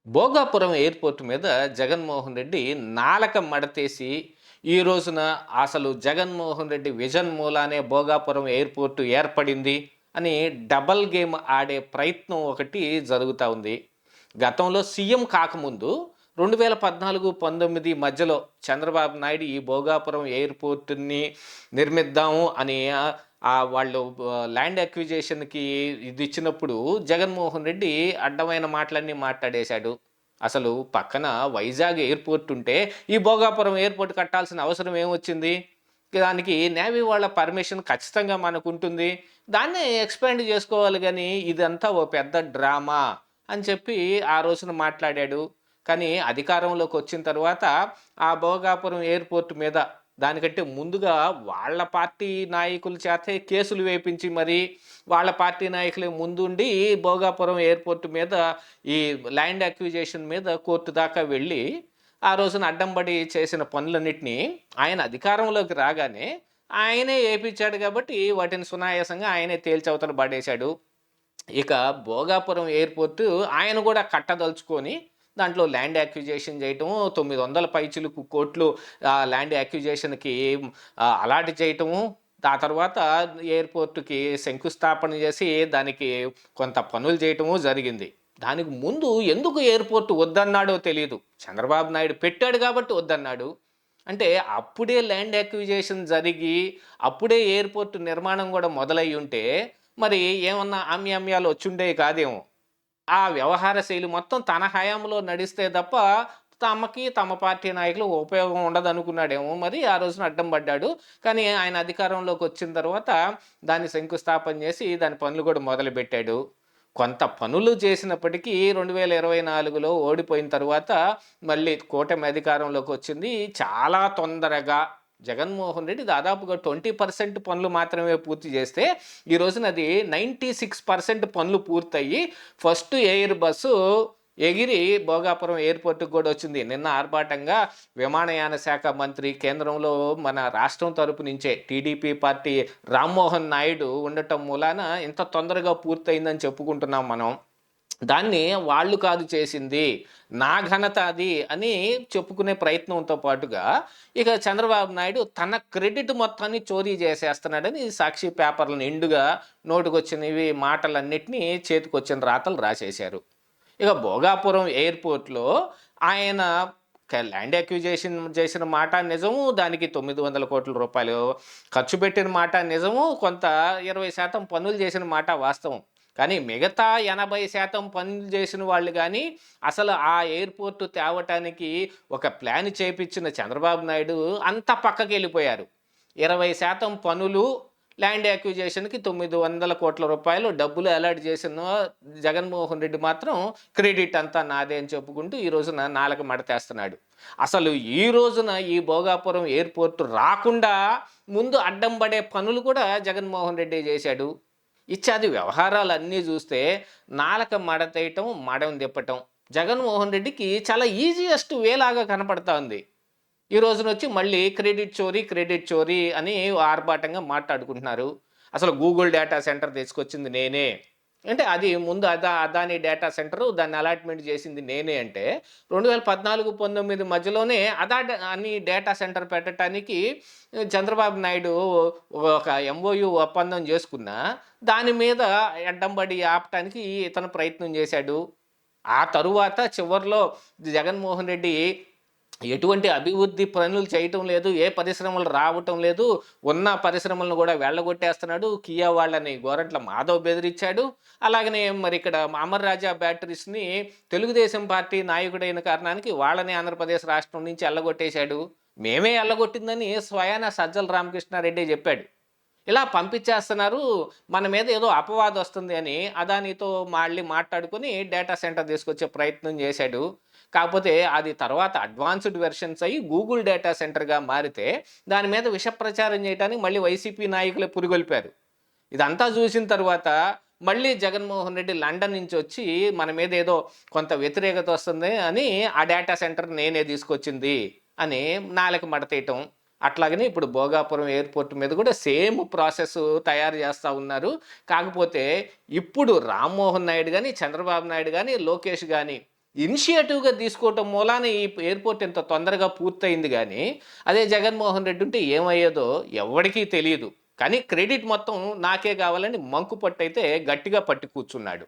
Bhogapuram airport మీద జగన్మోహన్ రెడ్డి నాలక మడతేసి, ఈ రోజున అసలు జగన్మోహన్ రెడ్డి విజన్ మూలానే భోగాపురం ఎయిర్‌పోర్ట్ ఏర్పడింది అని డబుల్ గేమ్ ఆడే ప్రయత్నం ఒకటి జరుగుతా ఉంది. గతంలో సీఎం కాకముందు 2014, 19 మధ్యలో చంద్రబాబు నాయుడు ఈ భోగాపురం ఎయిర్‌పోర్ట్‌ని నిర్మిద్దాము అని వాళ్ళు ల్యాండ్ అక్విజిషన్‌కి ఇదిచ్చినప్పుడు జగన్మోహన్ రెడ్డి అడ్డమైన మాటలన్నీ మాట్లాడేశాడు. అసలు పక్కన వైజాగ్ ఎయిర్‌పోర్ట్ ఉంటే, ఈ భోగాపురం ఎయిర్‌పోర్ట్ కట్టాల్సిన అవసరం ఏమొచ్చింది? దానికి నేవీ వాళ్ళ పర్మిషన్ ఖచ్చితంగా మనకుంటుంది. దాన్నే ఎక్స్‌పాండ్ జేసుకోవాలి గానీ, ఇదంతా ఓ పెద్ద డ్రామా అని చెప్పి ఆ రోజున మాట్లాడాడు. కానీ అధికారంలోకొచ్చిన తర్వాత ఆ భోగాపురం ఎయిర్‌పోర్ట్ మీద దానికంటే ముందుగా వాళ్ళ పార్టీ నాయకుల చేతే కేసులు వేపించి మరి వాళ్ళ పార్టీ నాయకులే ముందుండి భోగాపురం ఎయిర్‌పోర్ట్ మీద ఈ ల్యాండ్ అక్విజిషన్ మీద కోర్టు దాకా వెళ్ళి, ఆ రోజున అడ్డంబడి చేసిన పనులన్నిటిని ఆయన అధికారంలోకి రాగానే ఆయనే ఏపిచ్చాడు కాబట్టి వాటిని సునాయాసంగా ఆయనే తేల్చవతల పడేశాడు. ఇక భోగాపురం ఎయిర్‌పోర్ట్ ఆయన గూడా కట్టదలుచుకొని దాంట్లో ల్యాండ్ అక్విజిషన్ చేయటం, 900 పైచిలుకు కోట్లు ల్యాండ్ అక్విజిషన్‌కి అలాట్ చేయటము. ఆ తర్వాత ఎయిర్‌పోర్ట్‌కి శంకుస్థాపన చేసి దానికి కొంత పనులు చేయటము జరిగింది. దానికి ముందు ఎందుకు ఎయిర్‌పోర్ట్ వద్దన్నాడో తెలీదు. చంద్రబాబు నాయుడు పెట్టాడు కాబట్టి వద్దన్నాడు. అంటే అప్పుడే ల్యాండ్ అక్విజిషన్ జరిగి, అప్పుడే ఎయిర్‌పోర్ట్ నిర్మాణం గూడా మొదలయ్యుంటే మరి ఏమన్నా ఆమ్యామ్యాలు వచ్చుండేవి కాదేమో! ఆ వ్యవహార శైలి మొత్తం తన హయాంలో నడిస్తే తప్ప, తమకి, తమ పార్టీ నాయకులకు ఉపయోగం ఉండదనుకున్నాడేమో మరి ఆ రోజున అడ్డం పడ్డాడు. కానీ ఆయన అధికారంలోకొచ్చిన తర్వాత దాన్ని శంకుస్థాపన చేసి దాని పనులు కూడా మొదలుపెట్టాడు. కొంత పనులు చేసినప్పటికీ 2024లో ఓడిపోయిన తరువాత మళ్ళీ కూటమి అధికారంలోకొచ్చింది. చాలా తొందరగా జగన్మోహన్ రెడ్డి దాదాపుగా 20% పనులు మాత్రమే పూర్తి చేస్తే, ఈ రోజున అది 96% పనులు పూర్తయ్యి ఫస్ట్ ఎయిర్ బస్సు ఎగిరి భోగాపురం ఎయిర్‌పోర్ట్‌కి కూడా వచ్చింది. నిన్న ఆర్భాటంగా విమానయాన శాఖ మంత్రి కేంద్రంలో మన రాష్ట్రం తరపు నుంచే టీడీపీ పార్టీ రామ్మోహన్ నాయుడు ఉండటం మూలాన ఇంత తొందరగా పూర్తయిందని చెప్పుకుంటున్నాం మనం. దాన్ని వాళ్ళు కాదు చేసింది. నా ఘనత అది అని చెప్పుకునే ప్రయత్నంతో పాటుగా, ఇక చంద్రబాబు నాయుడు తన క్రెడిట్ మొత్తాన్ని చోరీ చేసేస్తున్నాడని సాక్షి పేపర్‌లు నిండుగా నోటికొచ్చినవి మాటలన్నిటిని చేతికొచ్చిన రాతలు రాసేశారు. ఇక భోగాపురం ఎయిర్‌పోర్ట్‌లో ఆయన ల్యాండ్ అక్విజిషన్ చేసిన మాట నిజము. దానికి 900,00,00,000 ఖర్చు పెట్టిన మాట నిజము. కొంత 20% పనులు చేసిన మాట వాస్తవం. కానీ మిగతా 80% పనులు చేసిన వాళ్ళు గానీ, అసలు ఆ ఎయిర్‌పోర్ట్ తేవటానికి ఒక ప్లాన్ చేపిచ్చిన చంద్రబాబు నాయుడు అంతా పక్కకెళ్ళిపోయారు. 20% పనులు ల్యాండ్ అక్విజిషన్‌కి 900,00,00,000 డబ్బులు అలాట్ చేసిన జగన్మోహన్ రెడ్డి మాత్రం క్రెడిట్ అంతా నాదే అని చెప్పుకుంటూ ఈ రోజున నాలుక మడతేస్తున్నాడు. అసలు ఈ రోజున ఈ భోగాపురం ఎయిర్‌పోర్ట్ రాకుండా ముందు అడ్డం పడే పనులు కూడా జగన్మోహన్ రెడ్డే చేశాడు. ఇత్యాది వ్యవహారాలన్నీ చూస్తే నాలుక మడతేయటం, మడం తిప్పటం. జగన్మోహన్ రెడ్డికి చాలా ఈజియెస్ట్ వే లాగా కనపడతా ఉంది. ఈ రోజునొచ్చి మళ్ళీ క్రెడిట్ చోరీ అని ఆర్భాటంగా మాట్లాడుకుంటున్నారు. అసలు గూగుల్ డేటా సెంటర్ తీసుకొచ్చింది నేనే. అంటే అది ముందు అదాని డేటా సెంటరు దాన్ని అలాట్‌మెంట్ చేసింది నేనే అంటే 2014, 19 మధ్యలోనే అని డేటా సెంటర్ పెట్టటానికి చంద్రబాబు నాయుడు ఒక ఎంఓయూ ఒప్పందం చేసుకున్నా, దాని మీద అడ్డం పడి ఆపటానికి ఇతను ప్రయత్నం చేశాడు. ఆ తరువాత చివర్లో జగన్మోహన్ రెడ్డి ఎటువంటి అభివృద్ధి పనులు చేయటం లేదు. ఏ పరిశ్రమలు రావటం లేదు. ఉన్న పరిశ్రమలను గూడా వెళ్ళగొట్టేస్తున్నాడు. కియా వాళ్ళని గోరంట్ల మాధవ్ బెదిరిచ్చాడు. అలాగనే మరి ఇక్కడ అమర్ రాజా బ్యాటరీస్‌ని తెలుగుదేశం పార్టీ నాయకుడైన కారణానికి వాళ్ళని ఆంధ్రప్రదేశ్ రాష్ట్రం నుంచి ఎల్లగొట్టేశాడు. మేమే ఎల్లగొట్టిందని స్వయాన సజ్జల రామకృష్ణారెడ్డే జెప్పాడు. ఇలా పంపించేస్తున్నారు. మన మీద ఏదో అపవాదొస్తుంది అని అదానితో మళ్ళీ మాట్లాడుకొని డేటా సెంటర్ తీసుకొచ్చే ప్రయత్నం చేశాడు. కాకపోతే అది తర్వాత అడ్వాన్స్‌డ్ వెర్షన్స్ అయ్యి గూగుల్ డేటా సెంటర్‌గా మారితే దాని మీద విష ప్రచారం చేయటానికి మళ్ళీ వైసీపీ నాయకులే పురిగొల్పారు. ఇదంతా చూసిన తరువాత మళ్ళీ జగన్మోహన్ రెడ్డి లండన్ నుంచొచ్చి మన మీద ఏదో కొంత వ్యతిరేకత వస్తుంది అని ఆ డేటా సెంటర్ నేనే తీసుకొచ్చింది అని నాలుక మడతేయటం. అట్లాగనే ఇప్పుడు భోగాపురం ఎయిర్‌పోర్ట్ మీద కూడా సేమ్ ప్రాసెస్ తయారు చేస్తా ఉన్నారు. కాకపోతే ఇప్పుడు రామ్మోహన్ నాయుడు గాని, చంద్రబాబు నాయుడు గాని, లోకేష్ గాని ఇనిషియేటివ్‌గా తీసుకోవటం మూలాన ఈ ఎయిర్‌పోర్ట్ ఇంత తొందరగా పూర్తయింది గానీ, అదే జగన్మోహన్ రెడ్డి ఉంటే ఏమయ్యేదో ఎవ్వడికీ తెలీదు. కానీ క్రెడిట్ మొత్తం నాకే కావాలని మంకు పట్టయితే గట్టిగా పట్టి కూర్చున్నాడు.